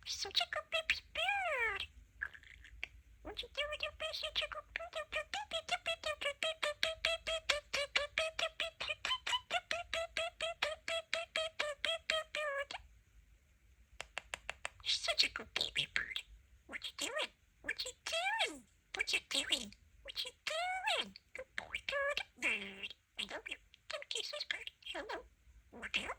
Such a good baby bird. What you doing, you best such a good Such a good baby bird. What you doing? What you doing? What you doing? What you doing? Good boy, good bird. I love you. Come kiss this bird. Hello. What else?